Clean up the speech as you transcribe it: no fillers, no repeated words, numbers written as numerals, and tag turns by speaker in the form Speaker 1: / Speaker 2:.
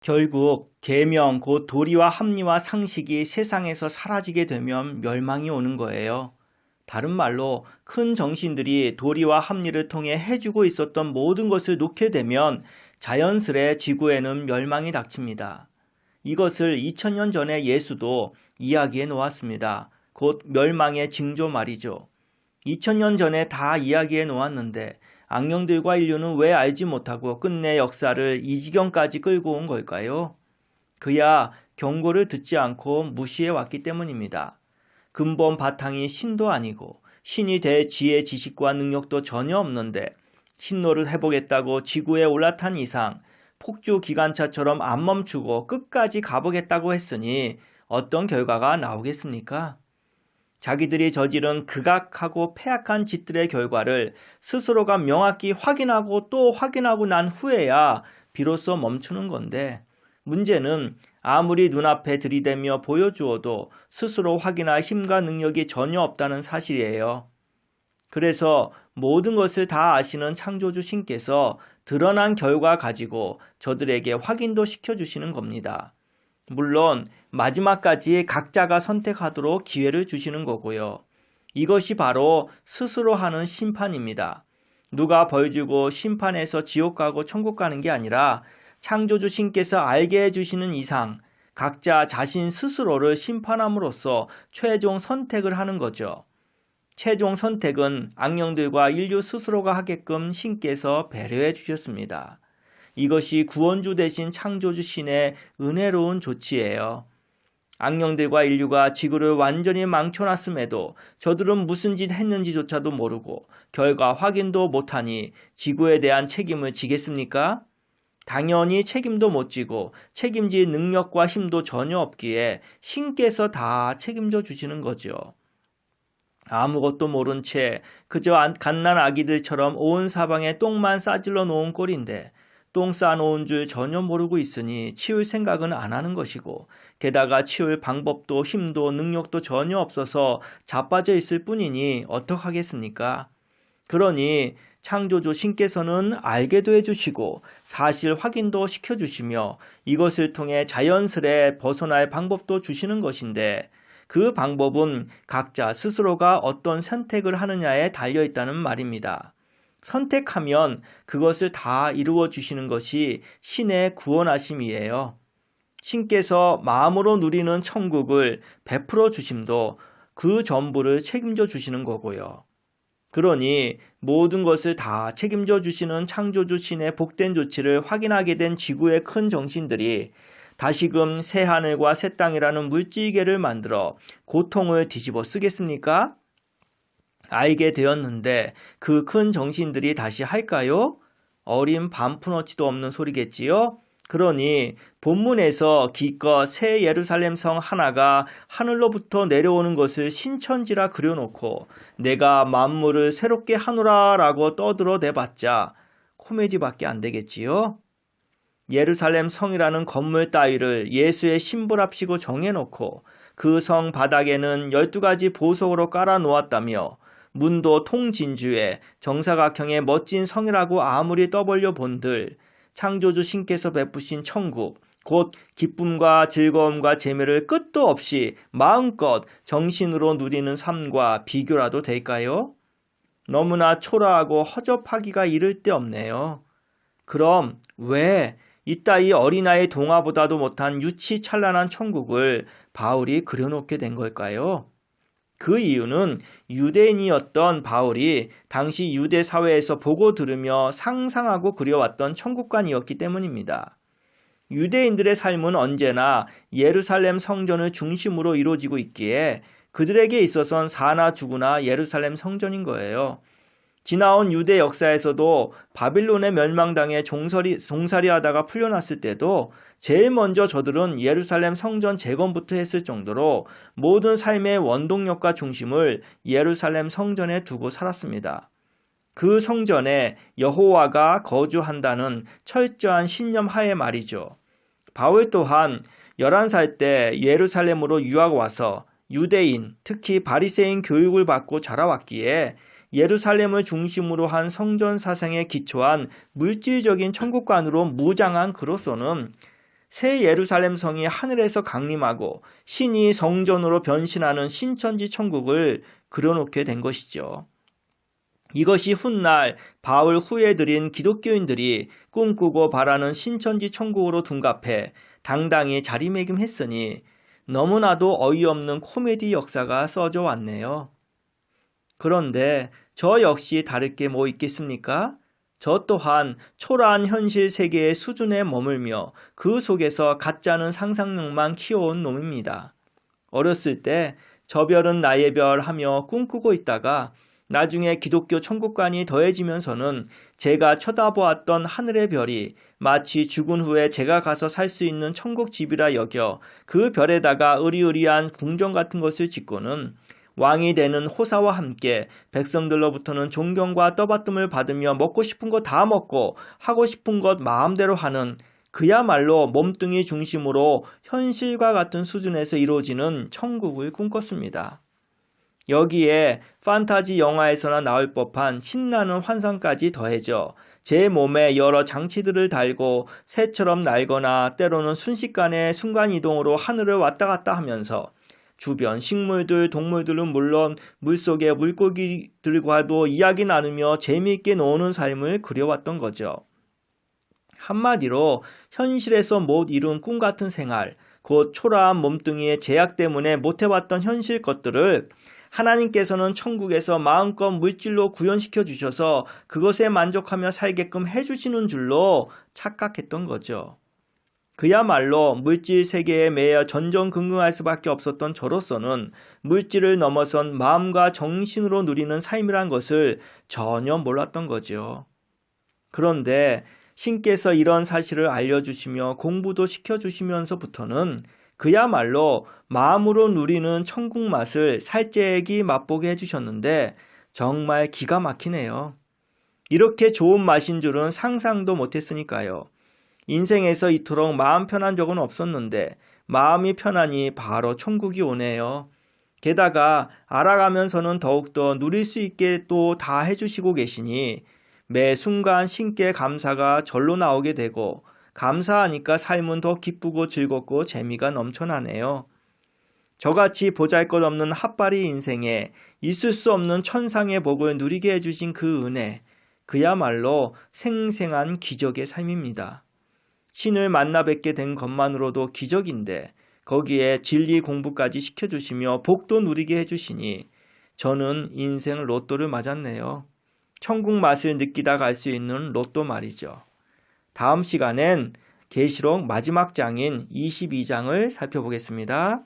Speaker 1: 결국 계명 곧 도리와 합리와 상식이 세상에서 사라지게 되면 멸망이 오는 거예요. 다른 말로 큰 정신들이 도리와 합리를 통해 해주고 있었던 모든 것을 놓게 되면 자연스레 지구에는 멸망이 닥칩니다. 이것을 2000년 전에 예수도 이야기해 놓았습니다. 곧 멸망의 징조 말이죠. 2000년 전에 다 이야기해 놓았는데 악령들과 인류는 왜 알지 못하고 끝내 역사를 이 지경까지 끌고 온 걸까요? 그야 경고를 듣지 않고 무시해 왔기 때문입니다. 근본 바탕이 신도 아니고 신이 될 지혜 지식과 능력도 전혀 없는데 신노를 해보겠다고 지구에 올라탄 이상 폭주 기관차처럼 안 멈추고 끝까지 가보겠다고 했으니 어떤 결과가 나오겠습니까? 자기들이 저지른 극악하고 패악한 짓들의 결과를 스스로가 명확히 확인하고 또 확인하고 난 후에야 비로소 멈추는 건데 문제는 아무리 눈앞에 들이대며 보여주어도 스스로 확인할 힘과 능력이 전혀 없다는 사실이에요. 그래서 모든 것을 다 아시는 창조주 신께서 드러난 결과 가지고 저들에게 확인도 시켜주시는 겁니다. 물론 마지막까지 각자가 선택하도록 기회를 주시는 거고요. 이것이 바로 스스로 하는 심판입니다. 누가 벌 주고 심판해서 지옥 가고 천국 가는 게 아니라 창조주 신께서 알게 해주시는 이상 각자 자신 스스로를 심판함으로써 최종 선택을 하는 거죠. 최종 선택은 악령들과 인류 스스로가 하게끔 신께서 배려해 주셨습니다. 이것이 구원주 대신 창조주 신의 은혜로운 조치예요. 악령들과 인류가 지구를 완전히 망쳐놨음에도 저들은 무슨 짓 했는지조차도 모르고 결과 확인도 못하니 지구에 대한 책임을 지겠습니까? 당연히 책임도 못 지고 책임질 능력과 힘도 전혀 없기에 신께서 다 책임져 주시는 거죠. 아무것도 모른 채 그저 갓난 아기들처럼 온 사방에 똥만 싸질러 놓은 꼴인데 똥 싸놓은 줄 전혀 모르고 있으니 치울 생각은 안 하는 것이고 게다가 치울 방법도 힘도 능력도 전혀 없어서 자빠져 있을 뿐이니 어떡하겠습니까? 그러니 창조주 신께서는 알게도 해주시고 사실 확인도 시켜주시며 이것을 통해 자연스레 벗어날 방법도 주시는 것인데 그 방법은 각자 스스로가 어떤 선택을 하느냐에 달려있다는 말입니다. 선택하면 그것을 다 이루어 주시는 것이 신의 구원하심이에요. 신께서 마음으로 누리는 천국을 베풀어 주심도 그 전부를 책임져 주시는 거고요. 그러니 모든 것을 다 책임져 주시는 창조주 신의 복된 조치를 확인하게 된 지구의 큰 정신들이 다시금 새 하늘과 새 땅이라는 물질계를 만들어 고통을 뒤집어 쓰겠습니까? 알게 되었는데 그 큰 정신들이 다시 할까요? 어린 반푼어치도 없는 소리겠지요? 그러니 본문에서 기껏 새 예루살렘 성 하나가 하늘로부터 내려오는 것을 신천지라 그려놓고 내가 만물을 새롭게 하노라 라고 떠들어 내봤자 코미디밖에 안 되겠지요? 예루살렘 성이라는 건물 따위를 예수의 신부랍시고 정해놓고 그 성 바닥에는 12가지 보석으로 깔아놓았다며 문도 통진주에 정사각형의 멋진 성이라고 아무리 떠벌려 본들 창조주 신께서 베푸신 천국 곧 기쁨과 즐거움과 재미를 끝도 없이 마음껏 정신으로 누리는 삶과 비교라도 될까요? 너무나 초라하고 허접하기가 이를 데 없네요. 그럼 왜 이따위 어린아이 동화보다도 못한 유치찬란한 천국을 바울이 그려놓게 된 걸까요? 그 이유는 유대인이었던 바울이 당시 유대 사회에서 보고 들으며 상상하고 그려왔던 천국관이었기 때문입니다. 유대인들의 삶은 언제나 예루살렘 성전을 중심으로 이루어지고 있기에 그들에게 있어선 사나 죽으나 예루살렘 성전인 거예요. 지나온 유대 역사에서도 바빌론의 멸망당해 종살이하다가 풀려났을 때도 제일 먼저 저들은 예루살렘 성전 재건부터 했을 정도로 모든 삶의 원동력과 중심을 예루살렘 성전에 두고 살았습니다. 그 성전에 여호와가 거주한다는 철저한 신념 하에 말이죠. 바울 또한 11살 때 예루살렘으로 유학 와서 유대인, 특히 바리새인 교육을 받고 자라왔기에 예루살렘을 중심으로 한 성전 사상에 기초한 물질적인 천국관으로 무장한 그로서는 새 예루살렘 성이 하늘에서 강림하고 신이 성전으로 변신하는 신천지 천국을 그려놓게 된 것이죠. 이것이 훗날 바울 후예들인 기독교인들이 꿈꾸고 바라는 신천지 천국으로 둔갑해 당당히 자리매김했으니 너무나도 어이없는 코미디 역사가 써져 왔네요. 그런데 저 역시 다를 게 뭐 있겠습니까? 저 또한 초라한 현실 세계의 수준에 머물며 그 속에서 가짜는 상상력만 키워온 놈입니다. 어렸을 때 저 별은 나의 별 하며 꿈꾸고 있다가 나중에 기독교 천국관이 더해지면서는 제가 쳐다보았던 하늘의 별이 마치 죽은 후에 제가 가서 살 수 있는 천국집이라 여겨 그 별에다가 으리으리한 궁전 같은 것을 짓고는 왕이 되는 호사와 함께 백성들로부터는 존경과 떠받침을 받으며 먹고 싶은 거 다 먹고 하고 싶은 것 마음대로 하는 그야말로 몸뚱이 중심으로 현실과 같은 수준에서 이루어지는 천국을 꿈꿨습니다. 여기에 판타지 영화에서나 나올 법한 신나는 환상까지 더해져 제 몸에 여러 장치들을 달고 새처럼 날거나 때로는 순식간에 순간이동으로 하늘을 왔다 갔다 하면서 주변 식물들, 동물들은 물론 물속의 물고기들과도 이야기 나누며 재미있게 노는 삶을 그려왔던 거죠. 한마디로 현실에서 못 이룬 꿈 같은 생활, 곧 초라한 몸뚱이의 제약 때문에 못해봤던 현실 것들을 하나님께서는 천국에서 마음껏 물질로 구현시켜 주셔서 그것에 만족하며 살게끔 해주시는 줄로 착각했던 거죠. 그야말로 물질 세계에 매여 전전긍긍할 수밖에 없었던 저로서는 물질을 넘어선 마음과 정신으로 누리는 삶이란 것을 전혀 몰랐던 거죠. 그런데 신께서 이런 사실을 알려주시며 공부도 시켜주시면서부터는 그야말로 마음으로 누리는 천국 맛을 살짝이 맛보게 해주셨는데 정말 기가 막히네요. 이렇게 좋은 맛인 줄은 상상도 못했으니까요. 인생에서 이토록 마음 편한 적은 없었는데 마음이 편하니 바로 천국이 오네요. 게다가 알아가면서는 더욱더 누릴 수 있게 또 다 해주시고 계시니 매 순간 신께 감사가 절로 나오게 되고 감사하니까 삶은 더 기쁘고 즐겁고 재미가 넘쳐나네요. 저같이 보잘것없는 핫바리 인생에 있을 수 없는 천상의 복을 누리게 해주신 그 은혜, 그야말로 생생한 기적의 삶입니다. 신을 만나 뵙게 된 것만으로도 기적인데 거기에 진리 공부까지 시켜주시며 복도 누리게 해주시니 저는 인생 로또를 맞았네요. 천국 맛을 느끼다 갈 수 있는 로또 말이죠. 다음 시간엔 계시록 마지막 장인 22장을 살펴보겠습니다.